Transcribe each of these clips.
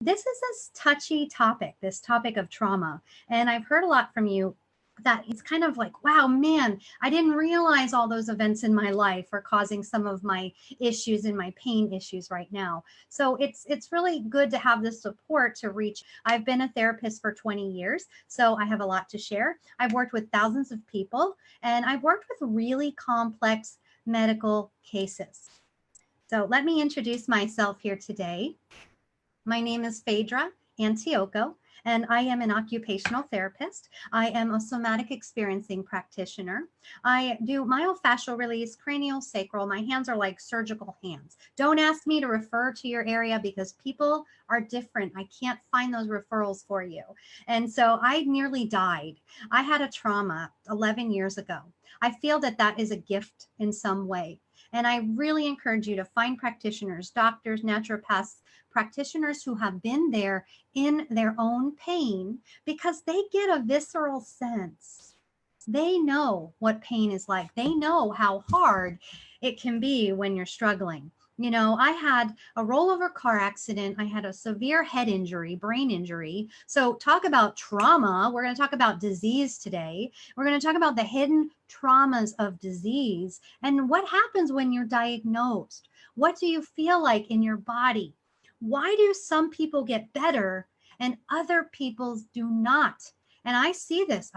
this is a touchy topic, this topic of trauma. And I've heard a lot from you that it's kind of like, wow, man, I didn't realize all those events in my life are causing some of my issues and my pain issues right now. So it's really good to have this support to reach. I've been a therapist for 20 years, so I have a lot to share. I've worked with thousands of people, and I've worked with really complex medical cases. So let me introduce myself here today. My name is Phaedra Antioco, and I am an occupational therapist. I am a somatic experiencing practitioner. I do myofascial release, cranial, sacral. My hands are like surgical hands. Don't ask me to refer to your area because people are different. I can't find those referrals for you. And so I nearly died. I had a trauma 11 years ago. I feel that that is a gift in some way. And I really encourage you to find practitioners, doctors, naturopaths, practitioners who have been there in their own pain, because they get a visceral sense. They know what pain is like. They know how hard it can be when you're struggling. You know, I had a rollover car accident. I had a severe head injury, brain injury. So talk about trauma. We're going to talk about disease today. We're going to talk about the hidden traumas of disease and what happens when you're diagnosed. What do you feel like in your body? Why do some people get better and other people do not? And I see this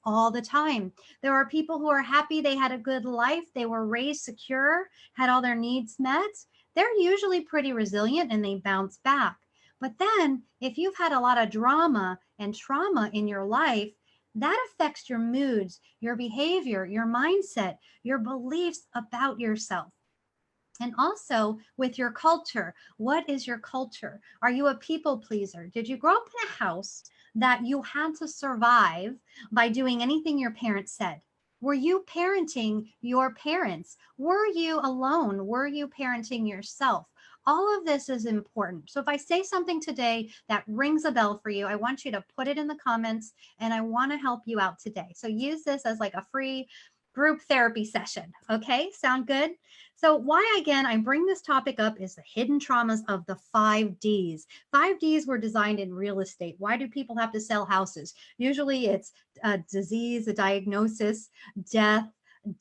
all the time. There are people who are happy they had a good life, they were raised secure, had all their needs met. They're usually pretty resilient and they bounce back. But then if you've had a lot of drama and trauma in your life, that affects your moods, your behavior, your mindset, your beliefs about yourself. And also with your culture. What is your culture? Are you a people pleaser? Did you grow up in a house that you had to survive by doing anything your parents said? Were you parenting your parents? Were you alone? Were you parenting yourself? All of this is important. So if I say something today that rings a bell for you, I want you to put it in the comments and I want to help you out today. So use this as like a free group therapy session. Okay, sound good? So why, again, I bring this topic up is the hidden traumas of the 5Ds. 5Ds were designed in real estate. Why do people have to sell houses? Usually it's a disease, a diagnosis, death,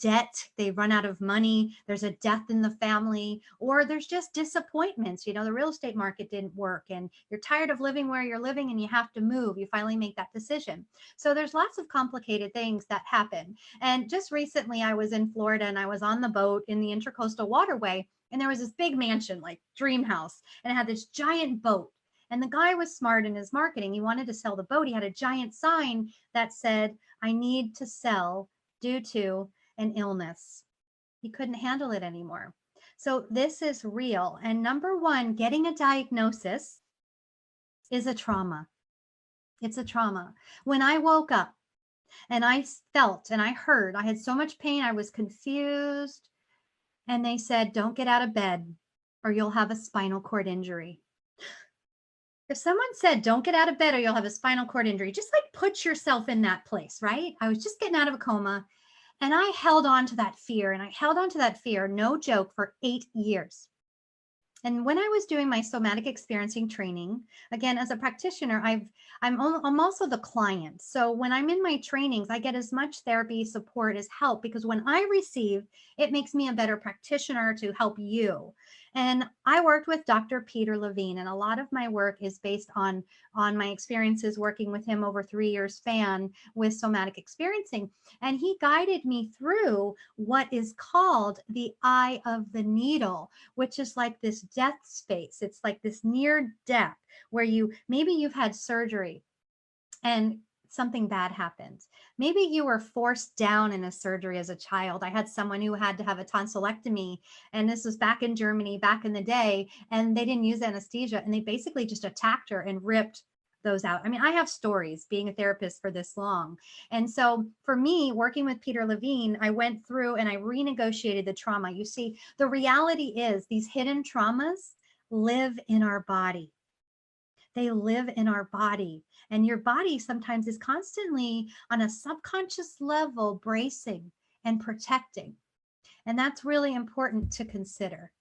debt, they run out of money, there's a death in the family, or there's just disappointments. You know, the real estate market didn't work and you're tired of living where you're living and you have to move. You finally make that decision. So there's lots of complicated things that happen. And just recently I was in Florida and I was on the boat in the Intracoastal Waterway, and there was this big mansion, like dream house, and it had this giant boat. And the guy was smart in his marketing. He wanted to sell the boat. He had a giant sign that said, "I need to sell due to an illness." He couldn't handle it anymore. So this is real. And number one, getting a diagnosis is a trauma. It's a trauma. When I woke up and I felt and I heard, I had so much pain, I was confused. And they said, don't get out of bed or you'll have a spinal cord injury. If someone said, don't get out of bed or you'll have a spinal cord injury, just like put yourself in that place, right? I was just getting out of a coma. And I held on to that fear, and I held on to that fear, no joke, for 8 years. And when I was doing my somatic experiencing training, again, as a practitioner, I'm also the client. So when I'm in my trainings, I get as much therapy, support as help, because when I receive, it makes me a better practitioner to help you. And I worked with Dr. Peter Levine, and a lot of my work is based on my experiences working with him over 3 years span with somatic experiencing. And he guided me through what is called the eye of the needle, which is like this death space. It's like this near death where maybe you've had surgery and something bad happened. Maybe you were forced down in a surgery as a child. I had someone who had to have a tonsillectomy, and this was back in Germany back in the day, and they didn't use anesthesia, and they basically just attacked her and ripped those out. I mean, I have stories being a therapist for this long. And so for me, working with Peter Levine, I went through and I renegotiated the trauma. You see, the reality is these hidden traumas live in our body. They live in our body. And your body sometimes is constantly on a subconscious level bracing and protecting. And that's really important to consider.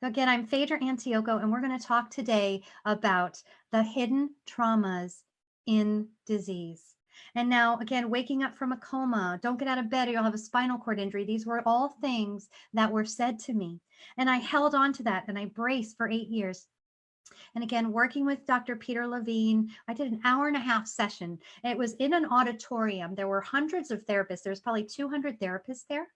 So again, I'm Phaedra Antioco, and we're going to talk today about the hidden traumas in disease. And now, again, waking up from a coma, don't get out of bed or you'll have a spinal cord injury. These were all things that were said to me. And I held on to that and I braced for 8 years. And again, working with Dr. Peter Levine, I did an hour and a half session. It was in an auditorium. There were hundreds of therapists. There's probably 200 therapists there.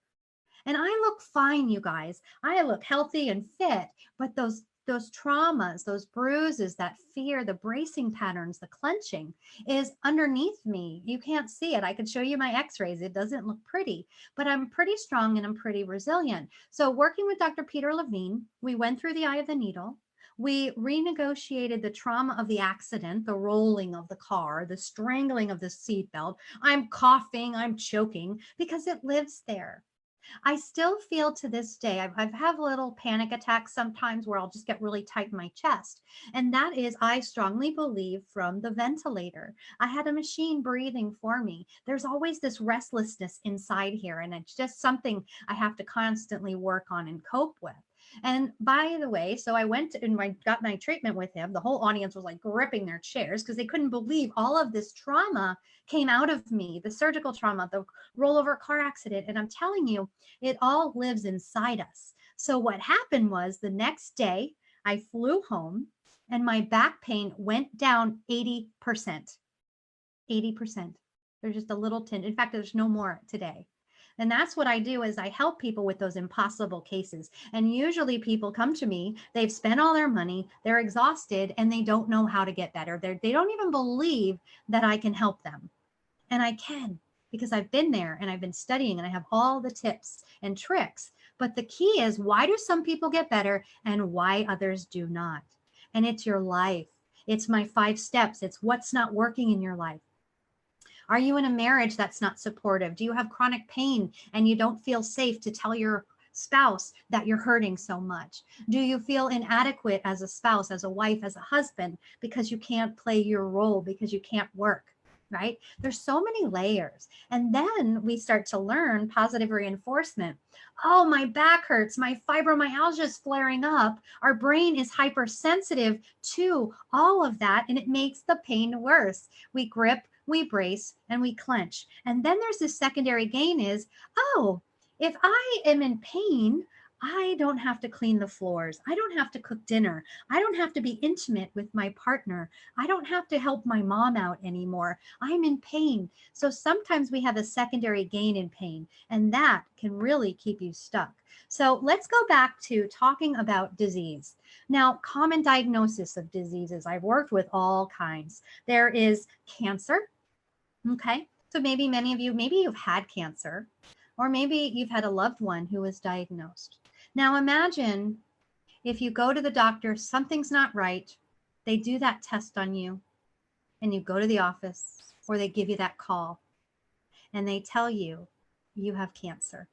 And I look fine, you guys. I look healthy and fit, but those traumas, those bruises, that fear, the bracing patterns, the clenching is underneath me. You can't see it. I could show you my x-rays. It doesn't look pretty, but I'm pretty strong and I'm pretty resilient. So working with Dr. Peter Levine, we went through the eye of the needle. We renegotiated the trauma of the accident, the rolling of the car, the strangling of the seatbelt. I'm coughing, I'm choking because it lives there. I still feel to this day, I've have little panic attacks sometimes where I'll just get really tight in my chest. And that is, I strongly believe, from the ventilator. I had a machine breathing for me. There's always this restlessness inside here. And it's just something I have to constantly work on and cope with. And by the way, so I went and I got my treatment with him. The whole audience was like gripping their chairs because they couldn't believe all of this trauma came out of me, the surgical trauma, the rollover car accident. And I'm telling you, it all lives inside us. So what happened was the next day I flew home and my back pain went down 80%. 80%. There's just a little tint. In fact, there's no more today. And that's what I do is I help people with those impossible cases. And usually people come to me, they've spent all their money, they're exhausted, and they don't know how to get better. They don't even believe that I can help them. And I can, because I've been there and I've been studying and I have all the tips and tricks. But the key is, why do some people get better and why others do not? And it's your life. It's my 5 steps. It's what's not working in your life. Are you in a marriage that's not supportive? Do you have chronic pain and you don't feel safe to tell your spouse that you're hurting so much? Do you feel inadequate as a spouse, as a wife, as a husband, because you can't play your role, because you can't work? Right? There's so many layers. And then we start to learn positive reinforcement. Oh, my back hurts. My fibromyalgia is flaring up. Our brain is hypersensitive to all of that, and it makes the pain worse. We grip, we brace, and we clench. And then there's this secondary gain is, oh, if I am in pain, I don't have to clean the floors. I don't have to cook dinner. I don't have to be intimate with my partner. I don't have to help my mom out anymore. I'm in pain. So sometimes we have a secondary gain in pain, and that can really keep you stuck. So let's go back to talking about disease. Now, common diagnosis of diseases. I've worked with all kinds. There is cancer. Okay, so maybe many of you, maybe you've had cancer, or maybe you've had a loved one who was diagnosed. Now imagine if you go to the doctor, something's not right, they do that test on you, and you go to the office, or they give you that call, and they tell you you have cancer.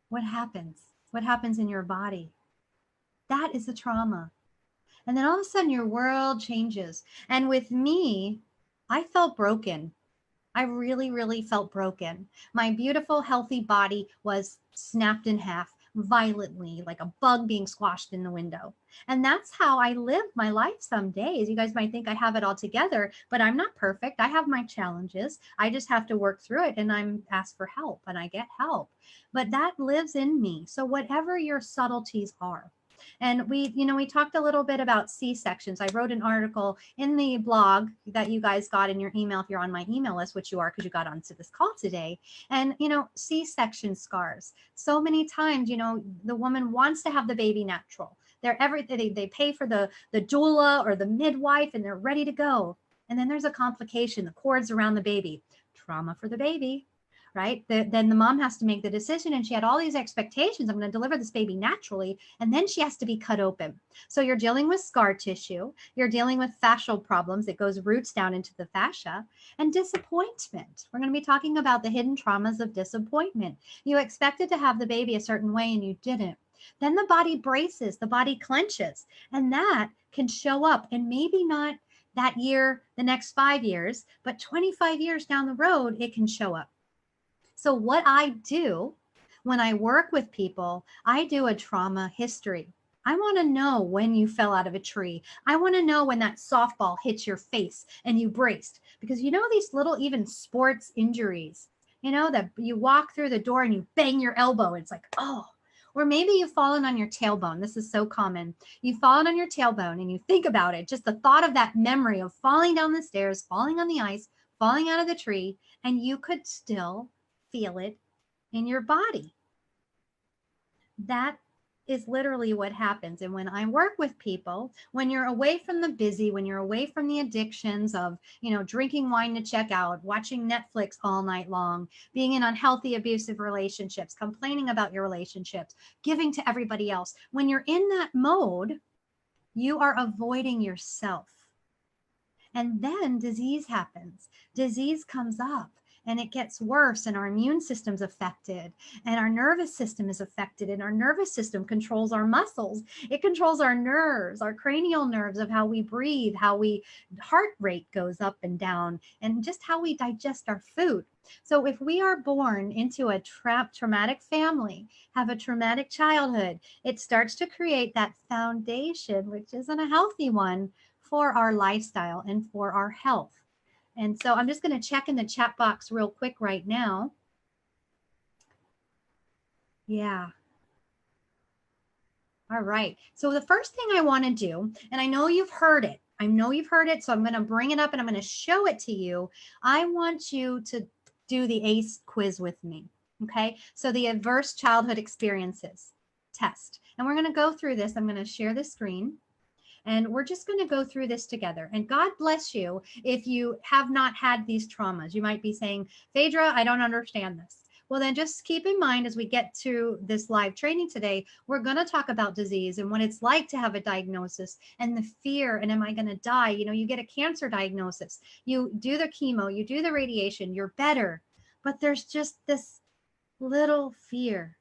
What happens? What happens in your body? That is the trauma. And then all of a sudden your world changes. And with me, I felt broken. I really, really felt broken. My beautiful, healthy body was snapped in half violently, like a bug being squashed in the window. And that's how I live my life some days. You guys might think I have it all together, but I'm not perfect. I have my challenges. I just have to work through it, and I'm asked for help, and I get help. But that lives in me. So whatever your subtleties are, and we talked a little bit about C-sections. I wrote an article in the blog that you guys got in your email, if you're on my email list, which you are because you got onto this call today. And, C-section scars. So many times, the woman wants to have the baby natural. They're everything. They pay for the doula or the midwife, and they're ready to go. And then there's a complication, the cords around the baby. Trauma for the baby. Right? Then the mom has to make the decision, and she had all these expectations. I'm going to deliver this baby naturally, and then she has to be cut open. So you're dealing with scar tissue. You're dealing with fascial problems. It goes roots down into the fascia, and disappointment. We're going to be talking about the hidden traumas of disappointment. You expected to have the baby a certain way, and you didn't. Then the body braces, the body clenches, and that can show up, and maybe not that year, the next 5 years, but 25 years down the road, it can show up. So what I do When I work with people, I do a trauma history. I want to know when you fell out of a tree. I want to know when that softball hits your face and you braced. Because you know, these little, even sports injuries, you know, that you walk through the door and you bang your elbow. It's like, oh, or maybe you've fallen on your tailbone. This is so common. You've fallen on your tailbone and you think about it, just the thought of that memory of falling down the stairs, falling on the ice, falling out of the tree, and you could still feel it in your body. That is literally what happens. And when I work with people, when you're away from the busy, when you're away from the addictions of, you know, drinking wine to check out, watching Netflix all night long, being in unhealthy, abusive relationships, complaining about your relationships, giving to everybody else, when you're in that mode, you are avoiding yourself. And then disease happens. Disease comes up and it gets worse, and our immune system's affected, and our nervous system is affected, and our nervous system controls our muscles. It controls our nerves, our cranial nerves, of how we breathe, how we heart rate goes up and down, and just how we digest our food. So if we are born into a traumatic family, have a traumatic childhood, it starts to create that foundation, which isn't a healthy one, for our lifestyle and for our health. And so I'm just going to check in the chat box real quick right now. Yeah. All right. So the first thing I want to do, and I know you've heard it. I know you've heard it. So I'm going to bring it up and I'm going to show it to you. I want you to do the ACE quiz with me. Okay. So the adverse childhood experiences test. And we're going to go through this. I'm going to share the screen. And we're just going to go through this together. And God bless you if you have not had these traumas. You might be saying, Phaedra, I don't understand this. Well, then just keep in mind as we get to this live training today, we're going to talk about disease and what it's like to have a diagnosis and the fear and am I going to die? You know, you get a cancer diagnosis, you do the chemo, you do the radiation, you're better. But there's just this little fear,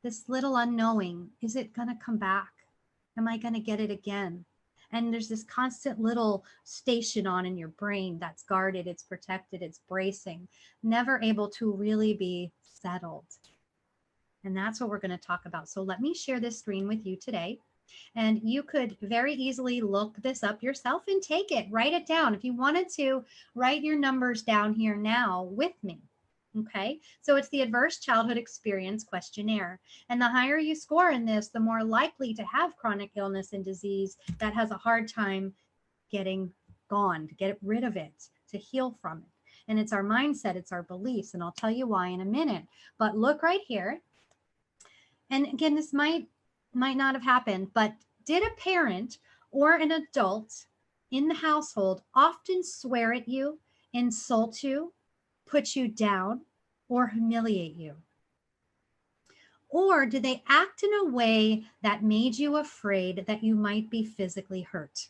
this little unknowing. Is it going to come back? Am I going to get it again? And there's this constant little station on in your brain that's guarded, it's protected, it's bracing, never able to really be settled. And that's what we're going to talk about. So let me share this screen with you today. And you could very easily look this up yourself and take it, write it down. If you wanted to, write your numbers down here now with me. Okay, so it's the Adverse Childhood Experience Questionnaire. And the higher you score in this, the more likely to have chronic illness and disease that has a hard time getting gone, to get rid of it, to heal from it. And it's our mindset, it's our beliefs, and I'll tell you why in a minute. But look right here. And again, this might not have happened, but did a parent or an adult in the household often swear at you, insult you, put you down, or humiliate you? Or did they act in a way that made you afraid that you might be physically hurt?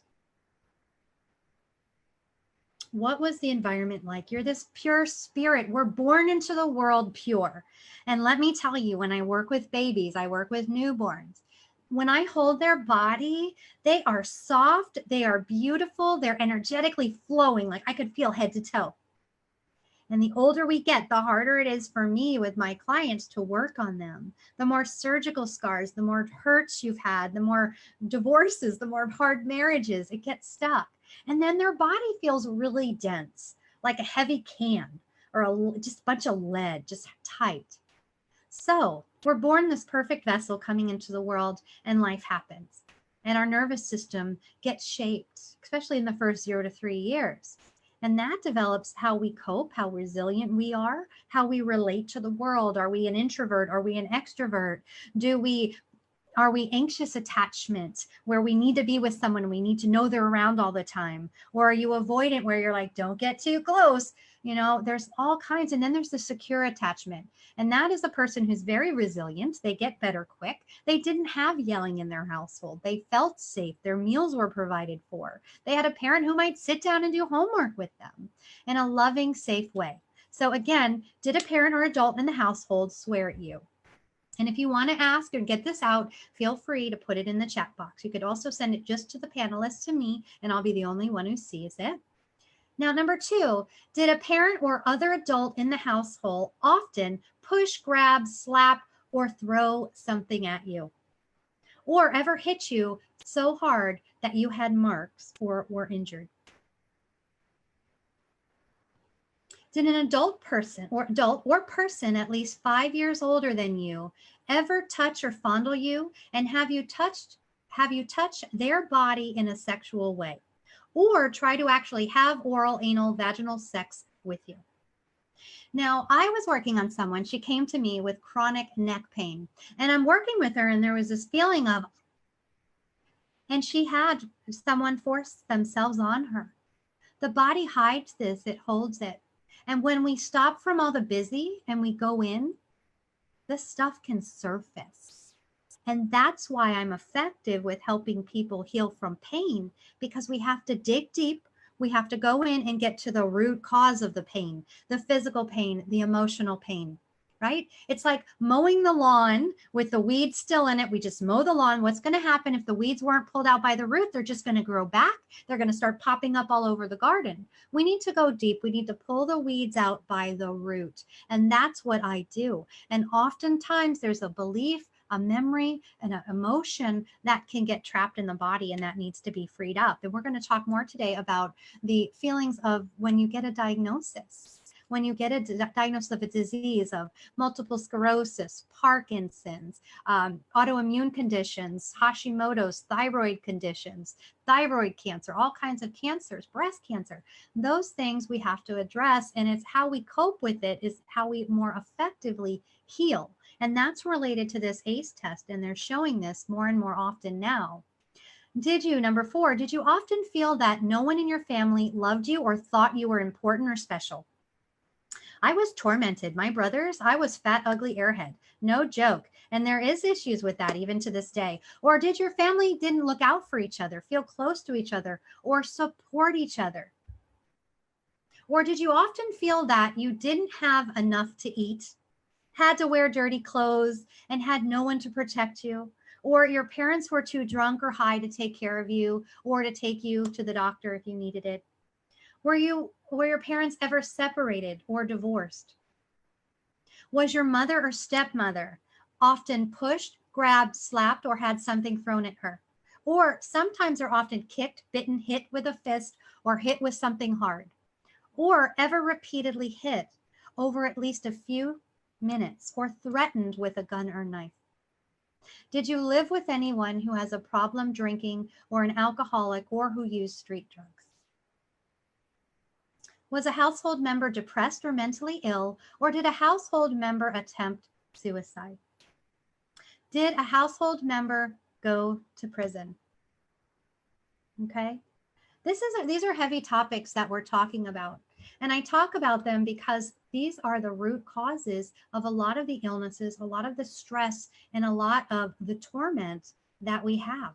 What was the environment like? You're this pure spirit. We're born into the world pure. And let me tell you, when I work with babies, I work with newborns. When I hold their body, they are soft, they are beautiful, they're energetically flowing. Like I could feel head to toe. And the older we get, the harder it is for me with my clients to work on them. The more surgical scars, the more hurts you've had, the more divorces, the more hard marriages, it gets stuck. And then their body feels really dense, like a heavy can or just a bunch of lead, just tight. So we're born this perfect vessel coming into the world, and life happens. And our nervous system gets shaped, especially in the first 0 to 3 years. And that develops how we cope, how resilient we are, how we relate to the world. Are we an introvert? Are we an extrovert? Are we anxious attachment where we need to be with someone, we need to know they're around all the time? Or are you avoidant where you're like, don't get too close? You know, there's all kinds. And then there's the secure attachment. And that is a person who's very resilient. They get better quick. They didn't have yelling in their household. They felt safe. Their meals were provided for. They had a parent who might sit down and do homework with them in a loving, safe way. So again, did a parent or adult in the household swear at you? And if you want to ask or get this out, feel free to put it in the chat box. You could also send it just to the panelists, to me, and I'll be the only one who sees it. Now, number 2, did a parent or other adult in the household often push, grab, slap, or throw something at you, or ever hit you so hard that you had marks or were injured? Did an adult person at least 5 years older than you ever touch or fondle you, and have you touched their body in a sexual way, or try to actually have oral, anal, vaginal sex with you? Now, I was working on someone. She came to me with chronic neck pain, and I'm working with her, and there was this feeling of, and she had someone force themselves on her. The body hides this, it holds it. And when we stop from all the busy and we go in, this stuff can surface. And that's why I'm effective with helping people heal from pain, because we have to dig deep. We have to go in and get to the root cause of the pain, the physical pain, the emotional pain, right? It's like mowing the lawn with the weeds still in it. We just mow the lawn. What's going to happen if the weeds weren't pulled out by the root? They're just going to grow back. They're going to start popping up all over the garden. We need to go deep. We need to pull the weeds out by the root. And that's what I do. And oftentimes there's a belief, a memory, and an emotion that can get trapped in the body, and that needs to be freed up. And we're going to talk more today about the feelings of when you get a diagnosis. When you get a diagnosis of a disease, of multiple sclerosis, Parkinson's, autoimmune conditions, Hashimoto's, thyroid conditions, thyroid cancer, all kinds of cancers, breast cancer, those things we have to address. And it's how we cope with it is how we more effectively heal. And that's related to this ACE test. And they're showing this more and more often now. Number 4, did you often feel that no one in your family loved you or thought you were important or special? I was tormented. My brothers, I was fat, ugly airhead. No joke. And there is issues with that even to this day. Or did your family didn't look out for each other, feel close to each other, or support each other? Or did you often feel that you didn't have enough to eat, had to wear dirty clothes, and had no one to protect you? Or your parents were too drunk or high to take care of you, or to take you to the doctor if you needed it? Were your parents ever separated or divorced? Was your mother or stepmother often pushed, grabbed, slapped, or had something thrown at her? Or sometimes they're often kicked, bitten, hit with a fist, or hit with something hard? Or ever repeatedly hit over at least a few minutes, or threatened with a gun or knife? Did you live with anyone who has a problem drinking, or an alcoholic, or who used street drugs? Was a household member depressed or mentally ill, or did a household member attempt suicide? Did a household member go to prison? Okay. These are heavy topics that we're talking about. And I talk about them because these are the root causes of a lot of the illnesses, a lot of the stress, and a lot of the torment that we have.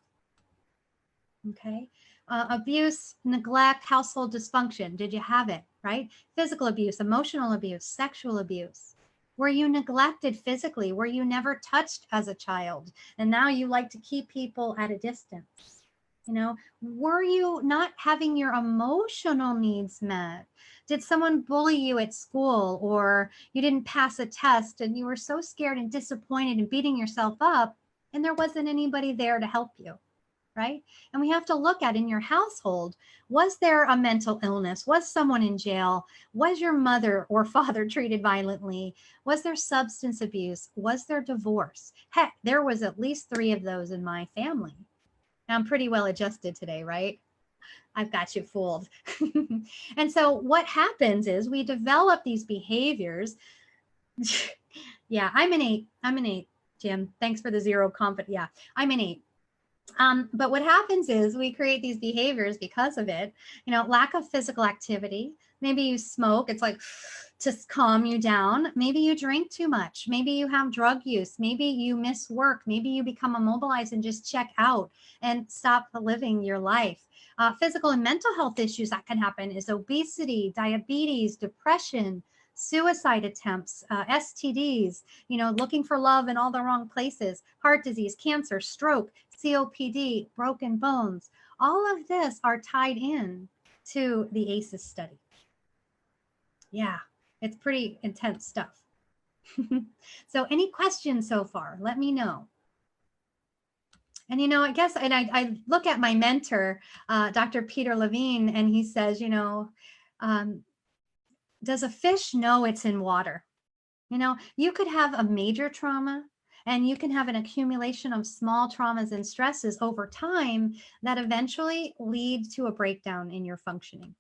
Okay. Abuse, neglect, household dysfunction. Did you have it, right? Physical abuse, emotional abuse, sexual abuse. Were you neglected physically? Were you never touched as a child? And now you like to keep people at a distance? You know, were you not having your emotional needs met? Did someone bully you at school, or you didn't pass a test and you were so scared and disappointed and beating yourself up, and there wasn't anybody there to help you? Right? And we have to look at, in your household, was there a mental illness? Was someone in jail? Was your mother or father treated violently? Was there substance abuse? Was there divorce? Heck, there was at least 3 of those in my family. I'm pretty well adjusted today, right? I've got you fooled. And so what happens is we develop these behaviors. Yeah, I'm an 8, Jim. Thanks for the 0 confidence. Yeah, I'm an 8. But what happens is we create these behaviors because of it. You know, lack of physical activity. Maybe you smoke. It's like to calm you down. Maybe you drink too much. Maybe you have drug use. Maybe you miss work. Maybe you become immobilized and just check out and stop living your life. Physical and mental health issues that can happen is obesity, diabetes, depression, suicide attempts, STDs, you know, looking for love in all the wrong places, heart disease, cancer, stroke, COPD, broken bones. All of this are tied in to the ACEs study. Yeah, it's pretty intense stuff. So any questions so far? Let me know. And, I guess, and I look at my mentor, Dr. Peter Levine, and he says, um, does a fish know it's in water? You could have a major trauma and you can have an accumulation of small traumas and stresses over time that eventually lead to a breakdown in your functioning.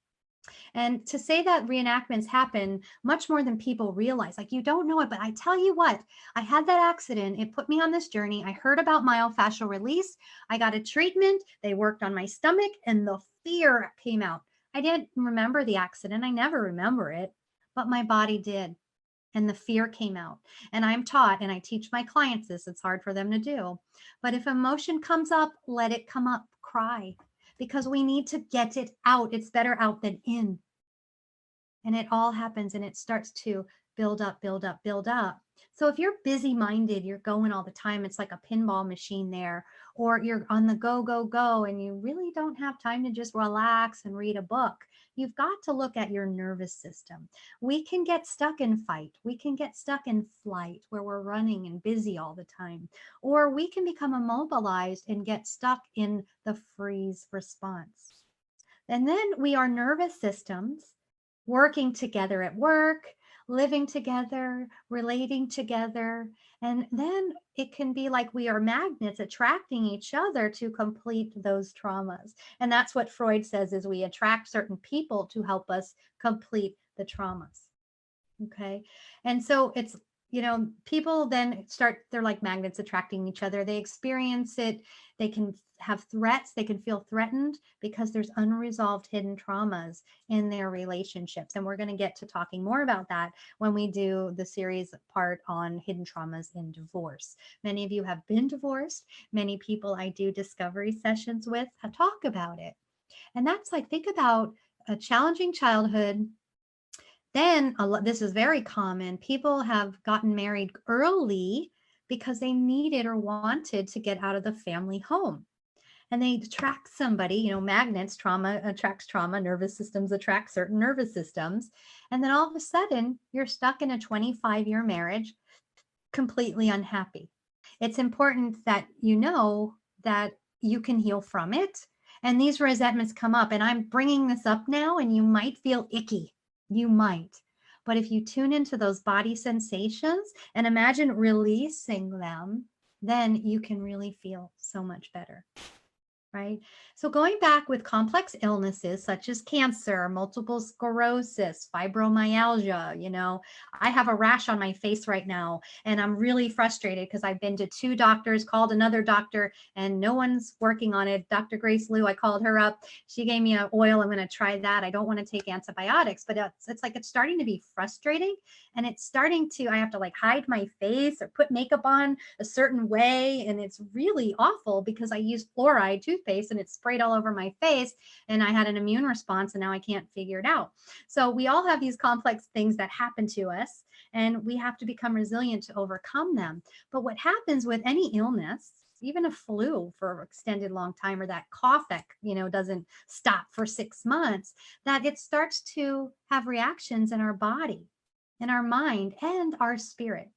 And to say that reenactments happen much more than people realize, like you don't know it, but I tell you what, I had that accident. It put me on this journey. I heard about myofascial release. I got a treatment. They worked on my stomach and the fear came out. I didn't remember the accident. I never remember it, but my body did. And the fear came out. And I'm taught, and I teach my clients this, it's hard for them to do. But if emotion comes up, let it come up, cry, because we need to get it out. It's better out than in. And it all happens and it starts to build up, build up, build up. So if you're busy minded, you're going all the time, it's like a pinball machine there, or you're on the go, go, go, and you really don't have time to just relax and read a book. You've got to look at your nervous system. We can get stuck in fight. We can get stuck in flight where we're running and busy all the time, or we can become immobilized and get stuck in the freeze response. And then we are nervous systems working together at work, living together, relating together. And then it can be like we are magnets attracting each other to complete those traumas. And that's what Freud says is we attract certain people to help us complete the traumas. Okay. And so it's, people then they're like magnets attracting each other. They experience it. They can have threats. They can feel threatened because there's unresolved hidden traumas in their relationships. And we're going to get to talking more about that when we do the series part on hidden traumas in divorce. Many of you have been divorced. Many people I do discovery sessions with talk about it. And that's like, think about a challenging childhood. Then this is very common. People have gotten married early because they needed or wanted to get out of the family home. And they attract somebody, magnets, trauma attracts trauma, nervous systems attract certain nervous systems. And then all of a sudden, you're stuck in a 25-year marriage, completely unhappy. It's important that you know that you can heal from it. And these resentments come up. And I'm bringing this up now, and you might feel icky. You might. But if you tune into those body sensations and imagine releasing them, then you can really feel so much better. Right? So going back with complex illnesses such as cancer, multiple sclerosis, fibromyalgia, I have a rash on my face right now and I'm really frustrated because I've been to 2 doctors, called another doctor, and no one's working on it. Dr. Grace Liu, I called her up. She gave me an oil. I'm going to try that. I don't want to take antibiotics, but it's like it's starting to be frustrating, and it's starting to, I have to like hide my face or put makeup on a certain way, and it's really awful because I use fluoride toothpaste and it's sprayed all over my face, and I had an immune response and now I can't figure it out. So we all have these complex things that happen to us, and we have to become resilient to overcome them. But what happens with any illness, even a flu for an extended long time, or that cough that doesn't stop for 6 months, that it starts to have reactions in our body, in our mind, and our spirit.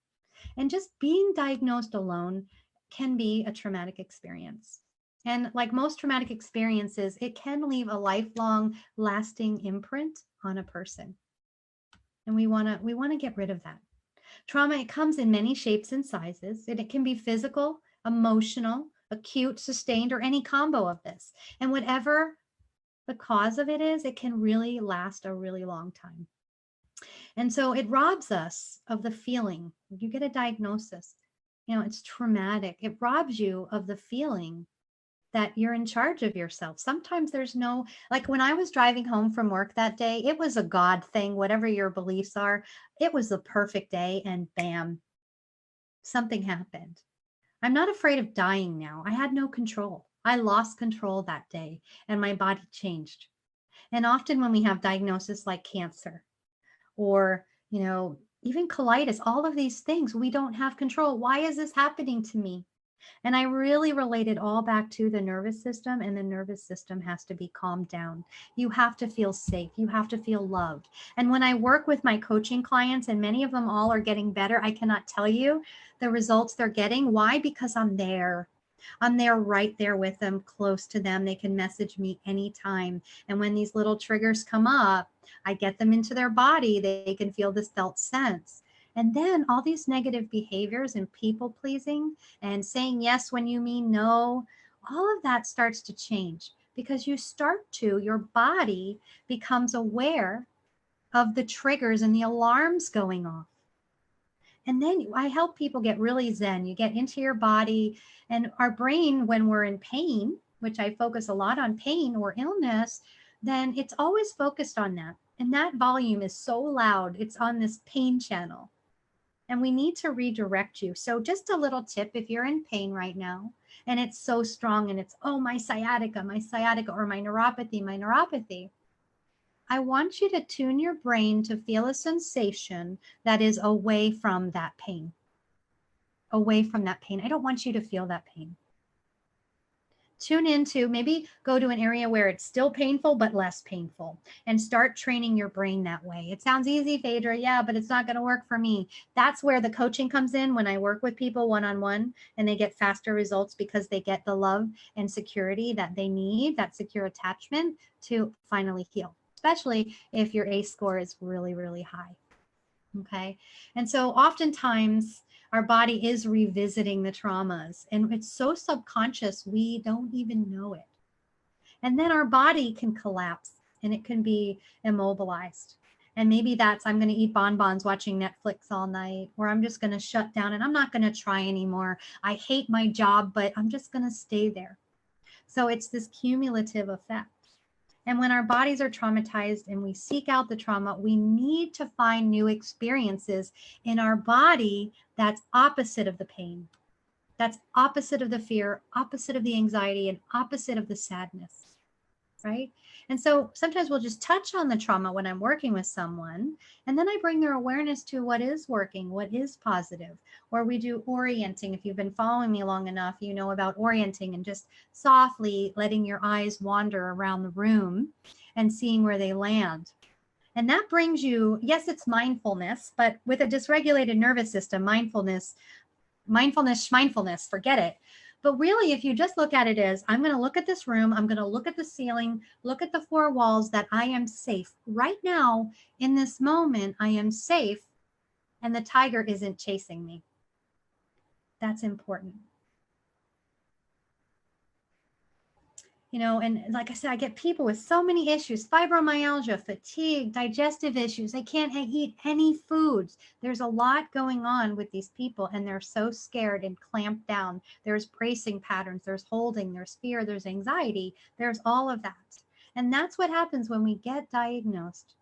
And just being diagnosed alone can be a traumatic experience. And like most traumatic experiences, it can leave a lifelong lasting imprint on a person. And we want to get rid of that. Trauma, it comes in many shapes and sizes, and it can be physical, emotional, acute, sustained, or any combo of this. And whatever the cause of it is, it can really last a really long time. And so it robs us of the feeling. You get a diagnosis, it's traumatic. It robs you of the feeling that you're in charge of yourself. Sometimes there's no, like when I was driving home from work that day, it was a God thing, whatever your beliefs are. It was the perfect day, and bam, something happened. I'm not afraid of dying now. I had no control. I lost control that day and my body changed. And often when we have diagnoses like cancer or, even colitis, all of these things, we don't have control. Why is this happening to me? And I really relate it all back to the nervous system, and the nervous system has to be calmed down. You have to feel safe. You have to feel loved. And when I work with my coaching clients, and many of them all are getting better, I cannot tell you the results they're getting. Why? Because I'm there. I'm there right there with them, close to them. They can message me anytime. And when these little triggers come up, I get them into their body. They can feel this felt sense. And then all these negative behaviors and people pleasing and saying yes when you mean no, all of that starts to change because your body becomes aware of the triggers and the alarms going off. And then I help people get really zen. You get into your body, and our brain, when we're in pain, which I focus a lot on pain or illness, then it's always focused on that. And that volume is so loud, it's on this pain channel. And we need to redirect you. So just a little tip, if you're in pain right now and it's so strong and it's, oh, my sciatica, or my neuropathy, I want you to tune your brain to feel a sensation that is away from that pain. Away from that pain. I don't want you to feel that pain. Tune into, maybe go to an area where it's still painful, but less painful, and start training your brain that way. It sounds easy, Phaedra. Yeah, but it's not going to work for me. That's where the coaching comes in when I work with people one-on-one and they get faster results because they get the love and security that they need, that secure attachment to finally heal, especially if your ACE score is really, really high. Okay. And so oftentimes our body is revisiting the traumas, and it's so subconscious, we don't even know it. And then our body can collapse and it can be immobilized. And maybe that's, I'm going to eat bonbons watching Netflix all night, or I'm just going to shut down and I'm not going to try anymore. I hate my job, but I'm just going to stay there. So it's this cumulative effect. And when our bodies are traumatized and we seek out the trauma, we need to find new experiences in our body that's opposite of the pain, that's opposite of the fear, opposite of the anxiety, and opposite of the sadness, right? And so sometimes we'll just touch on the trauma when I'm working with someone, and then I bring their awareness to what is working, what is positive. Or we do orienting. If you've been following me long enough, you know about orienting and just softly letting your eyes wander around the room and seeing where they land. And that brings you, yes, it's mindfulness, but with a dysregulated nervous system, mindfulness, forget it. But really, if you just look at it as, I'm going to look at this room, I'm going to look at the ceiling, look at the four walls, that I am safe. Right now, in this moment, I am safe, and the tiger isn't chasing me. That's important. You know, and like I said, I get people with so many issues, fibromyalgia, fatigue, digestive issues. They can't eat any foods. There's a lot going on with these people, and they're so scared and clamped down. There's bracing patterns, there's holding, there's fear, there's anxiety, there's all of that. And that's what happens when we get diagnosed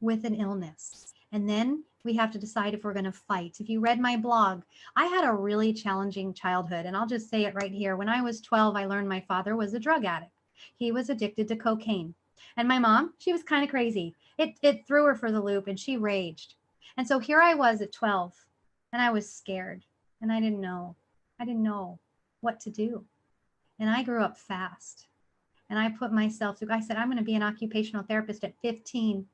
with an illness. And then we have to decide if we're going to fight. If you read my blog, I had a really challenging childhood. And I'll just say it right here. When I was 12, I learned my father was a drug addict. He was addicted to cocaine. And my mom, she was kind of crazy. It threw her for the loop, and she raged. And so here I was at 12, and I was scared, and I didn't know. I didn't know what to do. And I grew up fast. And I put myself through, I said, I'm going to be an occupational therapist at 15.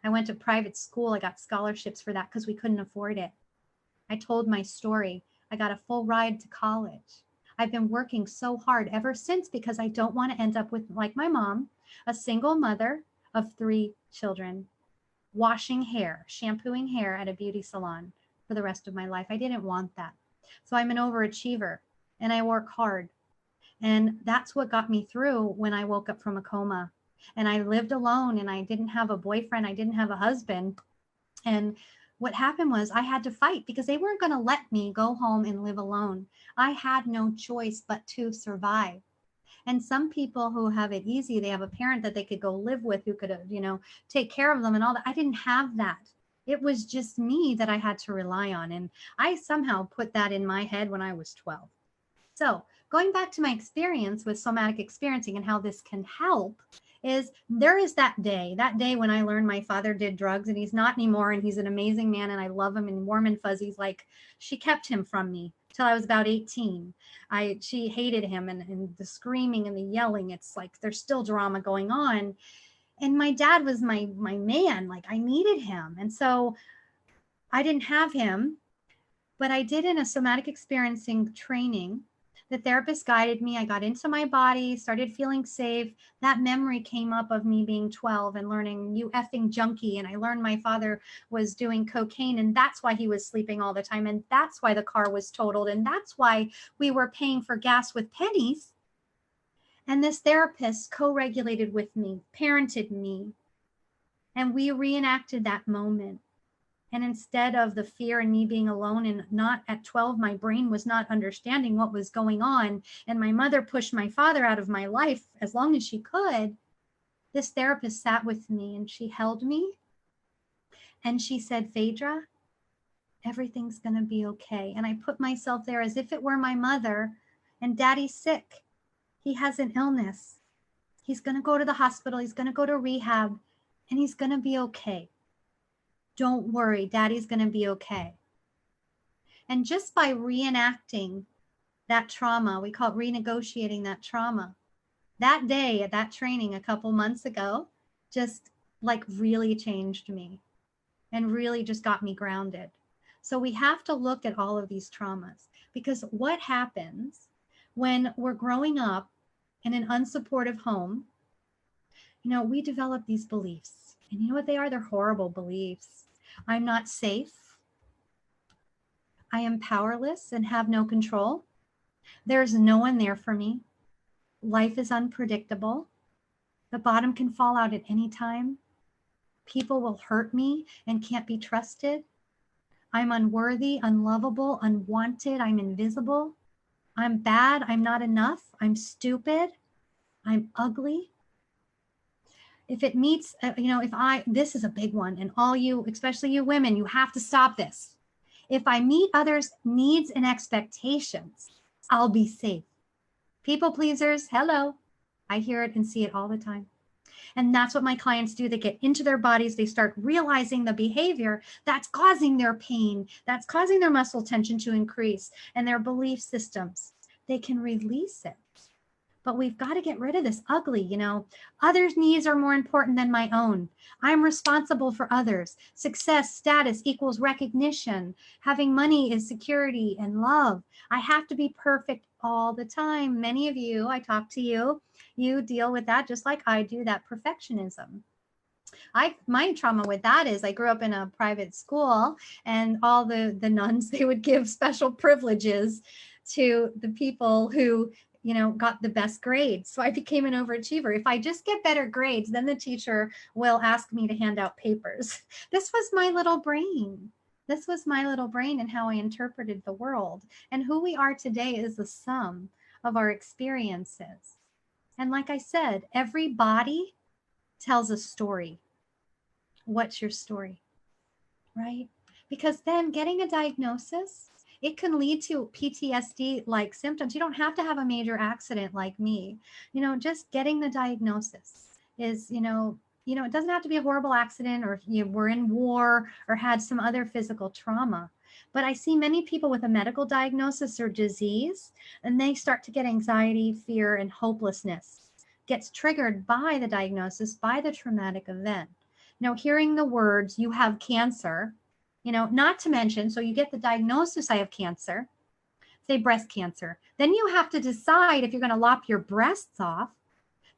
I went to private school. I got scholarships for that because we couldn't afford it. I told my story. I got a full ride to college. I've been working so hard ever since because I don't want to end up with, like my mom, a single mother of 3 children, washing hair, shampooing hair at a beauty salon for the rest of my life. I didn't want that. So I'm an overachiever, and I work hard. And that's what got me through when I woke up from a coma. And I lived alone, and I didn't have a boyfriend. I didn't have a husband. And what happened was I had to fight because they weren't going to let me go home and live alone. I had no choice but to survive. And some people who have it easy, they have a parent that they could go live with who could, take care of them and all that. I didn't have that. It was just me that I had to rely on. And I somehow put that in my head when I was 12. So going back to my experience with somatic experiencing and how this can help, is there is that day when I learned my father did drugs, and he's not anymore, and he's an amazing man, and I love him, and warm and fuzzies, like she kept him from me till I was about 18. She hated him, and the screaming and the yelling. It's like there's still drama going on. And my dad was my man. Like I needed him. And so I didn't have him, but I did in a somatic experiencing training. The therapist guided me. I got into my body, started feeling safe. That memory came up of me being 12 and learning you effing junkie. And I learned my father was doing cocaine, and that's why he was sleeping all the time. And that's why the car was totaled. And that's why we were paying for gas with pennies. And this therapist co-regulated with me, parented me, and we reenacted that moment. And instead of the fear and me being alone, and not at 12, my brain was not understanding what was going on. And my mother pushed my father out of my life as long as she could. This therapist sat with me and she held me. And she said, Phaedra, everything's going to be okay. And I put myself there as if it were my mother. And Daddy's sick. He has an illness. He's going to go to the hospital. He's going to go to rehab. And he's going to be okay. Don't worry, Daddy's going to be okay. And just by reenacting that trauma, we call it renegotiating that trauma, that day at that training a couple months ago, just like really changed me and really just got me grounded. So we have to look at all of these traumas, because what happens when we're growing up in an unsupportive home, we develop these beliefs. And you know what they are? They're horrible beliefs. I'm not safe. I am powerless and have no control. There's no one there for me. Life is unpredictable. The bottom can fall out at any time. People will hurt me and can't be trusted. I'm unworthy, unlovable, unwanted. I'm invisible. I'm bad. I'm not enough. I'm stupid. I'm ugly. If it meets, this is a big one, and all you, especially you women, you have to stop this. If I meet others' needs and expectations, I'll be safe. People pleasers, hello. I hear it and see it all the time. And that's what my clients do. They get into their bodies. They start realizing the behavior that's causing their pain, that's causing their muscle tension to increase, and their belief systems. They can release it. But we've got to get rid of this ugly, others' needs are more important than my own. I'm responsible for others. Success, status equals recognition. Having money is security and love. I have to be perfect all the time. Many of you, I talk to you, you deal with that just like I do, that perfectionism. My trauma with that is I grew up in a private school, and all the nuns, they would give special privileges to the people who got the best grades. So I became an overachiever. If I just get better grades, then the teacher will ask me to hand out papers. This was my little brain. This was my little brain and how I interpreted the world. And who we are today is the sum of our experiences. And like I said, every body tells a story. What's your story? Right? Because then getting a diagnosis, it can lead to PTSD-like symptoms. You don't have to have a major accident like me. Just getting the diagnosis is, it doesn't have to be a horrible accident, or if you were in war or had some other physical trauma. But I see many people with a medical diagnosis or disease, and they start to get anxiety, fear, and hopelessness. Gets triggered by the diagnosis, by the traumatic event. Hearing the words, you have cancer, not to mention, so you get the diagnosis, I have cancer, say breast cancer. Then you have to decide if you're going to lop your breasts off.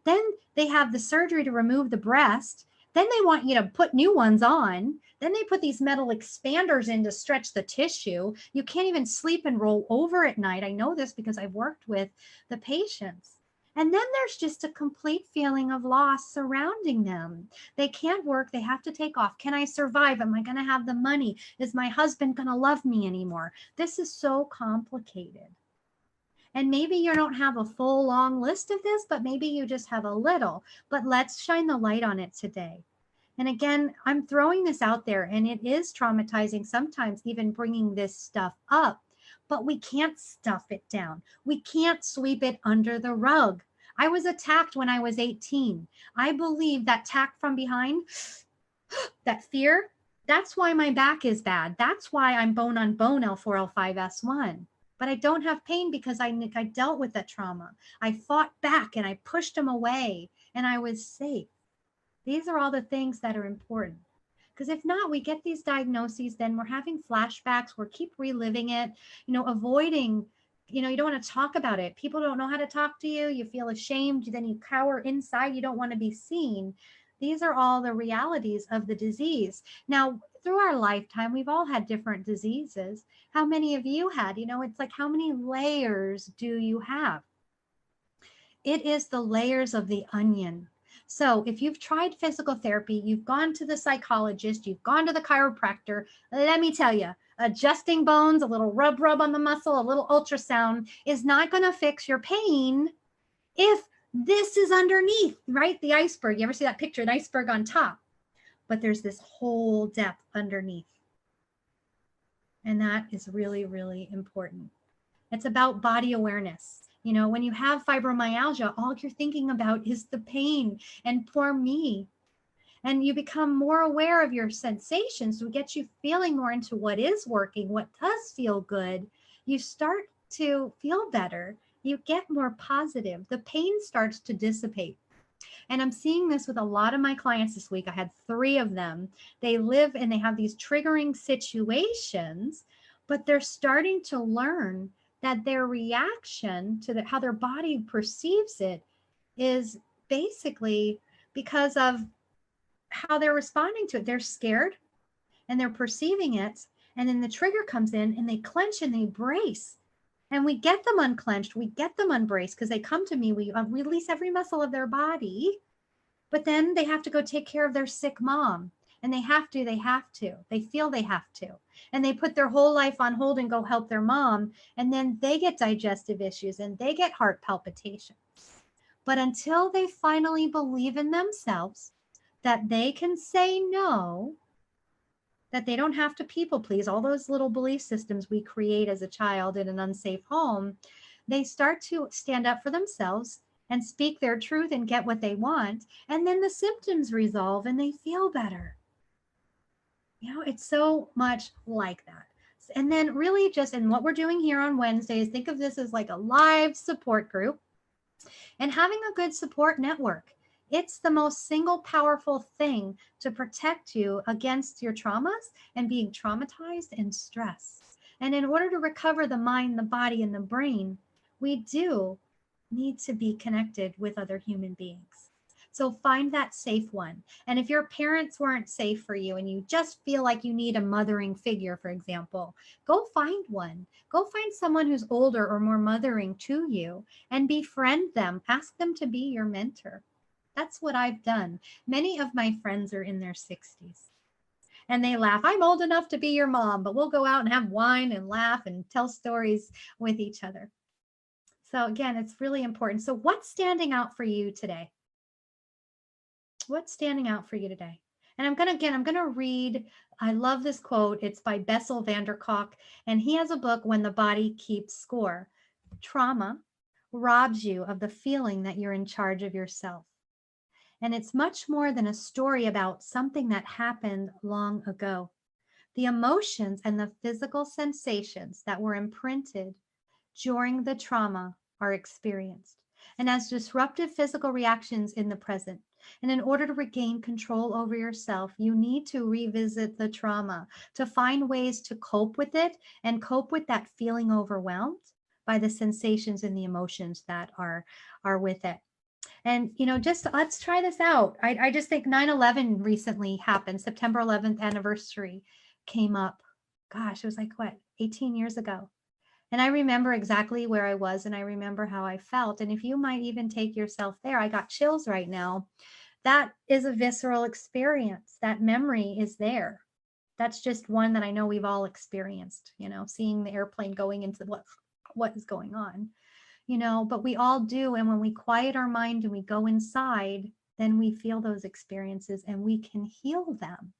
Then they have the surgery to remove the breast. Then they want you to put new ones on. Then they put these metal expanders in to stretch the tissue. You can't even sleep and roll over at night. I know this because I've worked with the patients. And then there's just a complete feeling of loss surrounding them. They can't work. They have to take off. Can I survive? Am I going to have the money? Is my husband going to love me anymore? This is so complicated. And maybe you don't have a full long list of this, but maybe you just have a little. But let's shine the light on it today. And again, I'm throwing this out there, and it is traumatizing sometimes, even bringing this stuff up. But we can't stuff it down. We can't sweep it under the rug. I was attacked when I was 18. I believe that attack from behind, that fear, that's why my back is bad. That's why I'm bone on bone L4, L5, S1. but I don't have pain because I dealt with that trauma. I fought back and I pushed them away and I was safe. These are all the things that are important. Because if not, we get these diagnoses, then we're having flashbacks, we're keep reliving it, avoiding, you don't want to talk about it. People don't know how to talk to you. You feel ashamed. Then you cower inside. You don't want to be seen. These are all the realities of the disease. Now, through our lifetime, we've all had different diseases. How many of you had? It's like, how many layers do you have? It is the layers of the onion. So if you've tried physical therapy, you've gone to the psychologist, you've gone to the chiropractor, let me tell you, adjusting bones, a little rub on the muscle, a little ultrasound is not going to fix your pain if this is underneath, right? The iceberg. You ever see that picture, an iceberg on top? But there's this whole depth underneath. And that is really, really important. It's about body awareness. When you have fibromyalgia, all you're thinking about is the pain and poor me. And you become more aware of your sensations to get you feeling more into what is working, what does feel good. You start to feel better. You get more positive. The pain starts to dissipate. And I'm seeing this with a lot of my clients this week. I had 3 of them. They live and they have these triggering situations, but they're starting to learn that their reaction to how their body perceives it is basically because of how they're responding to it. They're scared and they're perceiving it. And then the trigger comes in and they clench and they brace. And we get them unclenched. We get them unbraced because they come to me. We release every muscle of their body. But then they have to go take care of their sick mom. And they feel they have to. And they put their whole life on hold and go help their mom. And then they get digestive issues and they get heart palpitations. But until they finally believe in themselves, that they can say no, that they don't have to people please, all those little belief systems we create as a child in an unsafe home, they start to stand up for themselves and speak their truth and get what they want. And then the symptoms resolve and they feel better. It's so much like that. And then really and what we're doing here on Wednesdays, think of this as like a live support group and having a good support network. It's the most single powerful thing to protect you against your traumas and being traumatized and stressed. And in order to recover the mind, the body, and the brain, we do need to be connected with other human beings. So find that safe one. And if your parents weren't safe for you and you just feel like you need a mothering figure, for example, go find one. Go find someone who's older or more mothering to you and befriend them. Ask them to be your mentor. That's what I've done. Many of my friends are in their 60s. And they laugh. I'm old enough to be your mom, but we'll go out and have wine and laugh and tell stories with each other. So again, it's really important. So what's standing out for you today? What's standing out for you today? And I'm going to read, I love this quote. It's by Bessel van der Kolk, and he has a book, When the Body Keeps Score. Trauma robs you of the feeling that you're in charge of yourself. And it's much more than a story about something that happened long ago. The emotions and the physical sensations that were imprinted during the trauma are experienced and as disruptive physical reactions in the present. And in order to regain control over yourself, you need to revisit the trauma to find ways to cope with it and cope with that feeling overwhelmed by the sensations and the emotions that are with it. And, just let's try this out. I just think 9/11 recently happened. September 11th anniversary came up. Gosh, it was like, 18 years ago. And I remember exactly where I was and I remember how I felt. And if you might even take yourself there, I got chills right now. That is a visceral experience. That memory is there. That's just one that I know we've all experienced, seeing the airplane going into what is going on. But we all do. And when we quiet our mind and we go inside, then we feel those experiences and we can heal them.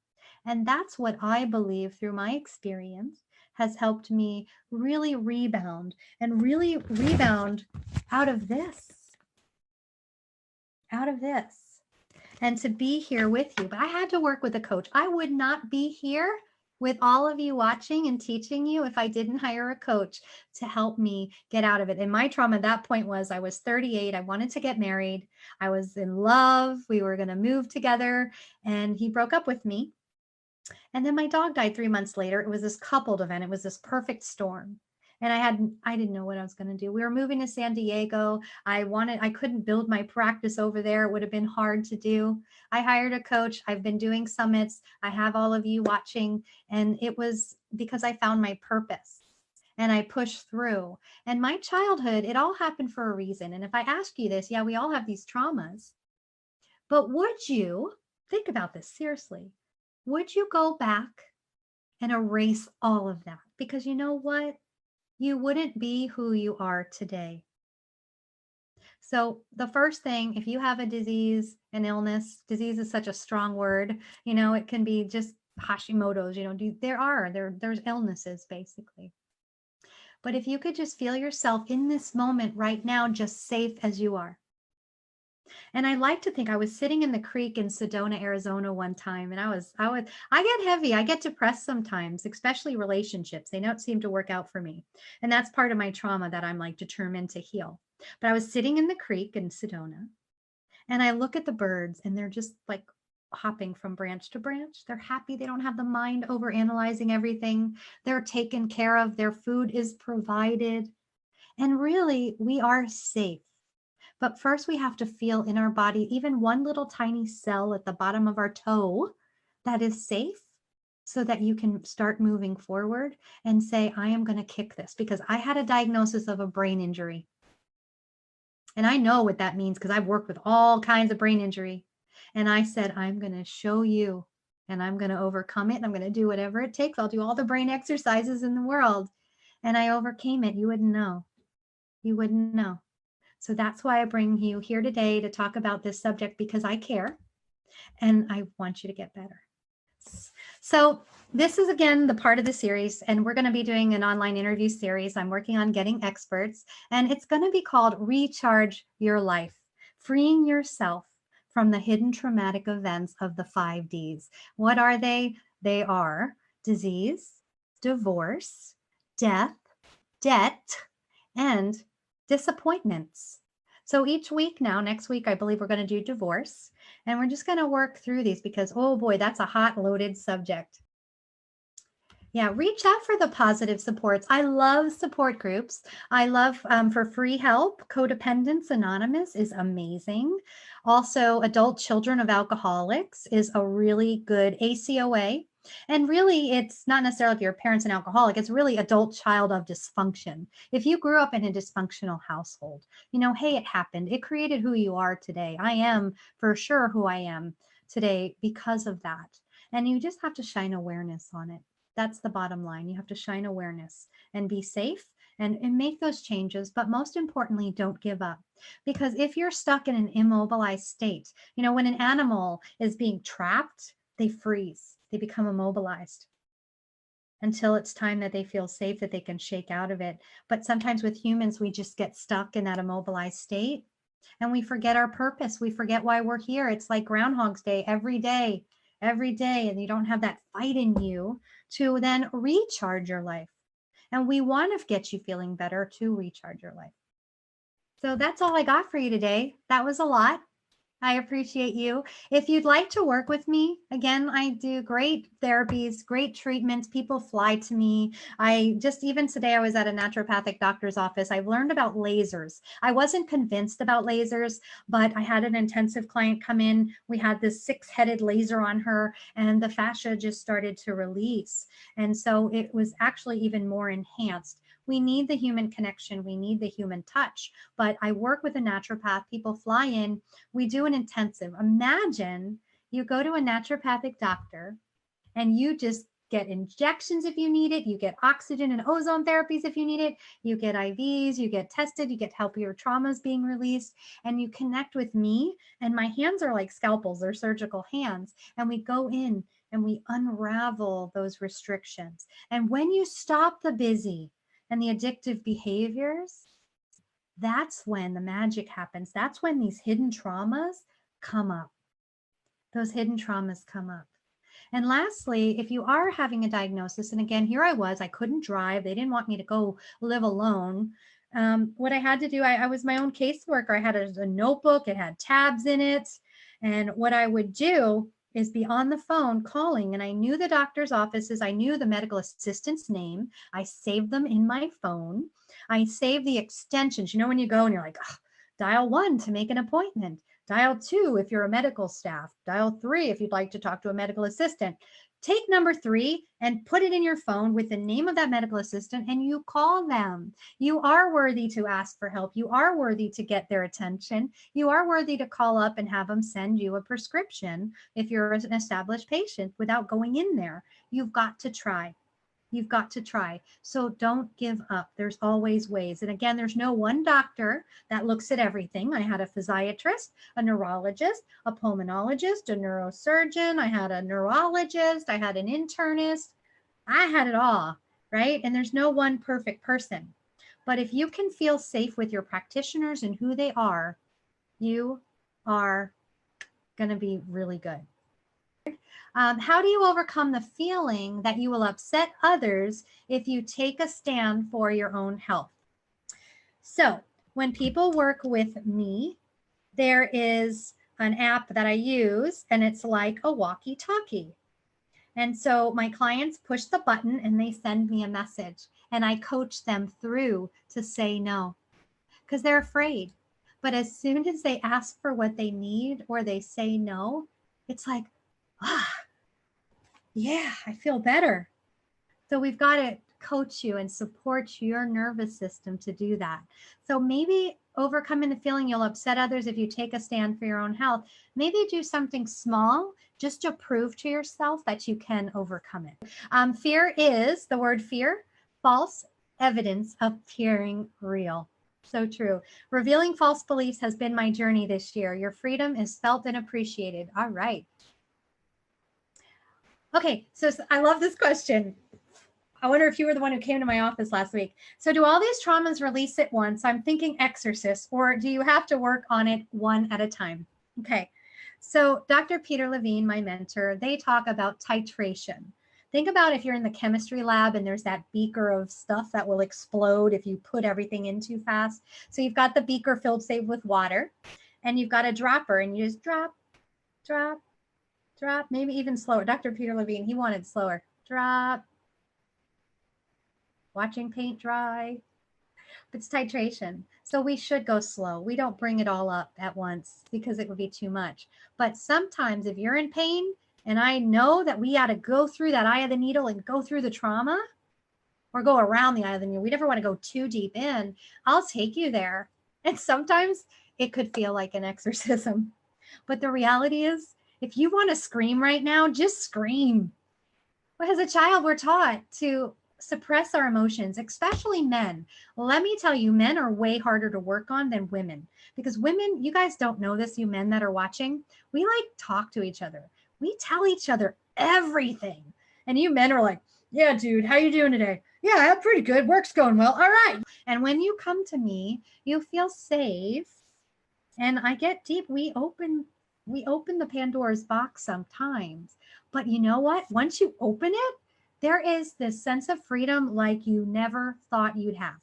And that's what I believe through my experience has helped me really rebound out of this. And to be here with you. But I had to work with a coach. I would not be here with all of you watching and teaching you if I didn't hire a coach to help me get out of it. And my trauma at that point was I was 38. I wanted to get married. I was in love. We were going to move together. And he broke up with me. And then my dog died 3 months later. It was this coupled event. It was this perfect storm. And I didn't know what I was going to do. We were moving to San Diego. I couldn't build my practice over there. It would have been hard to do. I hired a coach. I've been doing summits. I have all of you watching. And it was because I found my purpose and I pushed through. And my childhood, it all happened for a reason. And if I ask you this, yeah, we all have these traumas, but would you think about this seriously? Would you go back and erase all of that? Because you know what? You wouldn't be who you are today. So the first thing, if you have a disease, an illness, disease is such a strong word, it can be just Hashimoto's, there's illnesses basically. But if you could just feel yourself in this moment right now, just safe as you are. And I like to think I was sitting in the creek in Sedona, Arizona one time, and I get heavy. I get depressed sometimes, especially relationships. They don't seem to work out for me. And that's part of my trauma that I'm like determined to heal. But I was sitting in the creek in Sedona, and I look at the birds, and they're just like hopping from branch to branch. They're happy. They don't have the mind over analyzing everything. They're taken care of. Their food is provided. And really, we are safe. But first we have to feel in our body, even one little tiny cell at the bottom of our toe that is safe so that you can start moving forward and say, I am going to kick this, because I had a diagnosis of a brain injury. And I know what that means because I've worked with all kinds of brain injury. And I said, I'm going to show you and I'm going to overcome it. And I'm going to do whatever it takes. I'll do all the brain exercises in the world. And I overcame it. You wouldn't know. You wouldn't know. So that's why I bring you here today to talk about this subject, because I care and I want you to get better. So this is, again, the part of the series, and we're going to be doing an online interview series. I'm working on getting experts, and it's going to be called Recharge Your Life, Freeing Yourself from the Hidden Traumatic Events of the 5 Ds. What are they? They are disease, divorce, death, debt, and disappointments. So each week now, next week, I believe we're going to do divorce, and we're just going to work through these because, oh boy, that's a hot, loaded subject. Yeah, reach out for the positive supports. I love support groups. I love for free help. Codependence Anonymous is amazing. Also, Adult Children of Alcoholics is a really good ACOA. And really, it's not necessarily if your parent's an alcoholic, it's really adult child of dysfunction. If you grew up in a dysfunctional household, hey, it happened. It created who you are today. I am for sure who I am today because of that. And you just have to shine awareness on it. That's the bottom line. You have to shine awareness and be safe and make those changes. But most importantly, don't give up. Because if you're stuck in an immobilized state, when an animal is being trapped, they freeze. They become immobilized until it's time that they feel safe, that they can shake out of it. But sometimes with humans, we just get stuck in that immobilized state and we forget our purpose. We forget why we're here. It's like Groundhog's Day every day, and you don't have that fight in you to then recharge your life. And we want to get you feeling better to recharge your life. So that's all I got for you today. That was a lot. I appreciate you. If you'd like to work with me, again, I do great therapies, great treatments. People fly to me. Even today, I was at a naturopathic doctor's office. I've learned about lasers. I wasn't convinced about lasers, but I had an intensive client come in. We had this 6-headed laser on her, and the fascia just started to release. And so it was actually even more enhanced. We need the human connection. We need the human touch. But I work with a naturopath. People fly in. We do an intensive. Imagine you go to a naturopathic doctor and you just get injections if you need it. You get oxygen and ozone therapies if you need it. You get IVs, you get tested, you get help your traumas being released, and you connect with me. And my hands are like scalpels, they're surgical hands. And we go in and we unravel those restrictions. And when you stop the busy and the addictive behaviors, that's when the magic happens. That's when these hidden traumas come up. Those hidden traumas come up. And lastly, if you are having a diagnosis, and again, here I was, I couldn't drive. They didn't want me to go live alone. What I had to do, I was my own caseworker. I had a notebook, it had tabs in it. And what I would do is be on the phone calling, and I knew the doctor's offices. I knew the medical assistant's name. I saved them in my phone. I saved the extensions. You know, when you go and you're like, oh, dial 1 to make an appointment. Dial 2 if you're a medical staff. Dial 3 if you'd like to talk to a medical assistant. Take number 3 and put it in your phone with the name of that medical assistant, and you call them. You are worthy to ask for help. You are worthy to get their attention. You are worthy to call up and have them send you a prescription if you're an established patient without going in there. You've got to try. You've got to try. So don't give up. There's always ways. And again, there's no one doctor that looks at everything. I had a physiatrist, a neurologist, a pulmonologist, a neurosurgeon. I had a neurologist. I had an internist. I had it all, right? And there's no one perfect person. But if you can feel safe with your practitioners and who they are, you are going to be really good. How do you overcome the feeling that you will upset others if you take a stand for your own health? So when people work with me, there is an app that I use, and it's like a walkie-talkie. And so my clients push the button and they send me a message, and I coach them through to say no because they're afraid. But as soon as they ask for what they need or they say no, it's like, yeah, I feel better. So we've got to coach you and support your nervous system to do that. So maybe overcoming the feeling you'll upset others if you take a stand for your own health, maybe do something small just to prove to yourself that you can overcome it. Fear is, the word fear, false evidence appearing real. So true. Revealing false beliefs has been my journey this year. Your freedom is felt and appreciated. All right. Okay, so I love this question. I wonder if you were the one who came to my office last week. So do all these traumas release at once? I'm thinking exorcist, or do you have to work on it one at a time? Okay, so Dr. Peter Levine, my mentor, they talk about titration. Think about if you're in the chemistry lab and there's that beaker of stuff that will explode if you put everything in too fast. So you've got the beaker filled, say, with water, and you've got a dropper, and you just drop, drop, drop, maybe even slower. Dr. Peter Levine, he wanted slower. Drop. Watching paint dry. But it's titration. So we should go slow. We don't bring it all up at once because it would be too much. But sometimes if you're in pain and I know that we got to go through that eye of the needle and go through the trauma or go around the eye of the needle, we never want to go too deep in, I'll take you there. And sometimes it could feel like an exorcism. But the reality is, if you want to scream right now, just scream. But as a child, we're taught to suppress our emotions, especially men. Let me tell you, men are way harder to work on than women, because women, you guys don't know this, you men that are watching, we like talk to each other. We tell each other everything. And you men are like, yeah, dude, how you doing today? Yeah, I'm pretty good. Work's going well. All right. And when you come to me, you feel safe. And I get deep. We open the Pandora's box sometimes, but you know what? Once you open it, there is this sense of freedom like you never thought you'd have.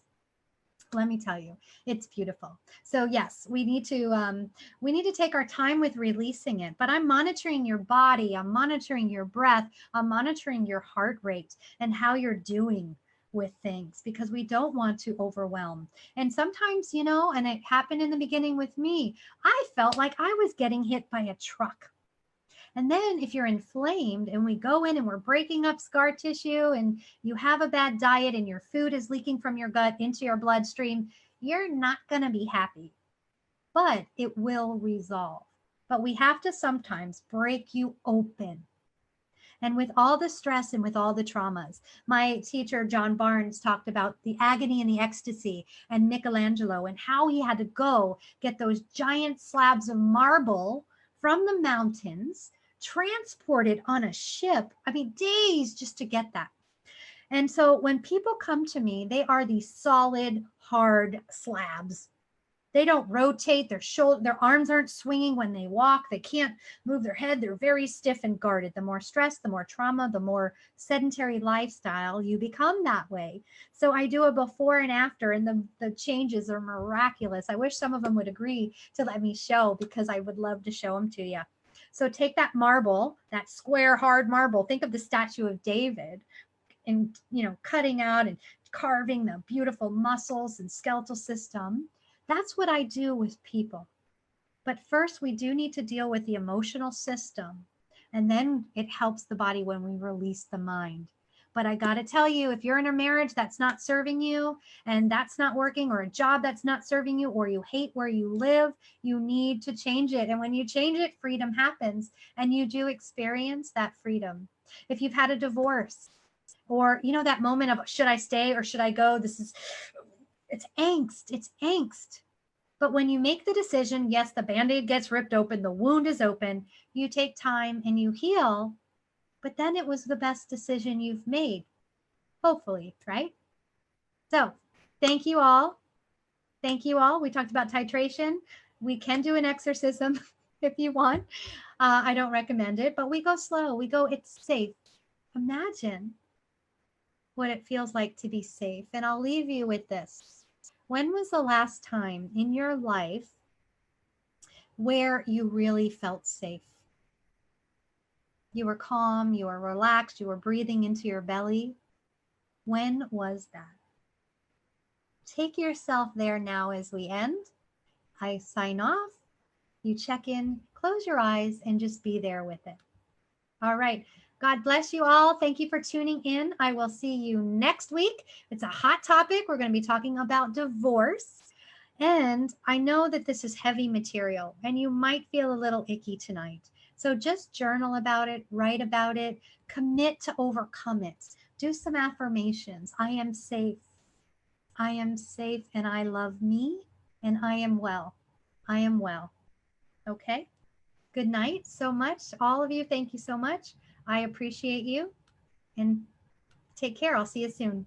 Let me tell you, it's beautiful. So yes, we need to take our time with releasing it, but I'm monitoring your body. I'm monitoring your breath. I'm monitoring your heart rate and how you're doing with things, because we don't want to overwhelm. And sometimes, you know, and it happened in the beginning with me, I felt like I was getting hit by a truck. And then if you're inflamed and we go in and we're breaking up scar tissue and you have a bad diet and your food is leaking from your gut into your bloodstream, you're not going to be happy, but it will resolve. But we have to sometimes break you open. And with all the stress and with all the traumas, my teacher, John Barnes, talked about the agony and the ecstasy, and Michelangelo, and how he had to go get those giant slabs of marble from the mountains, transported on a ship. I mean, days just to get that. And so when people come to me, they are these solid, hard slabs. They don't rotate their arms aren't swinging when they walk. They can't move their head. They're very stiff and guarded. The more stress, the more trauma, the more sedentary lifestyle, you become that way. So I do a before and after, and the changes are miraculous. I wish some of them would agree to let me show, because I would love to show them to you. So take that marble, that square hard marble. Think of the statue of David, and cutting out and carving the beautiful muscles and skeletal system. That's what I do with people. But first, we do need to deal with the emotional system. And then it helps the body when we release the mind. But I got to tell you, if you're in a marriage that's not serving you and that's not working, or a job that's not serving you, or you hate where you live, you need to change it. And when you change it, freedom happens, and you do experience that freedom. If you've had a divorce, or that moment of, should I stay or should I go? It's angst. It's angst. But when you make the decision, yes, the Band-Aid gets ripped open, the wound is open, you take time and you heal, but then it was the best decision you've made, hopefully, right? So thank you all. Thank you all. We talked about titration. We can do an exorcism if you want. I don't recommend it, but we go slow. It's safe. Imagine what it feels like to be safe. And I'll leave you with this. When was the last time in your life where you really felt safe? You were calm, you were relaxed, you were breathing into your belly. When was that? Take yourself there now as we end. I sign off. You check in, close your eyes, and just be there with it. All right. God bless you all. Thank you for tuning in. I will see you next week. It's a hot topic. We're going to be talking about divorce. And I know that this is heavy material and you might feel a little icky tonight. So just journal about it, write about it, commit to overcome it. Do some affirmations. I am safe. I am safe, and I love me, and I am well. I am well. Okay? Good night so much. All of you, thank you so much. I appreciate you, and take care. I'll see you soon.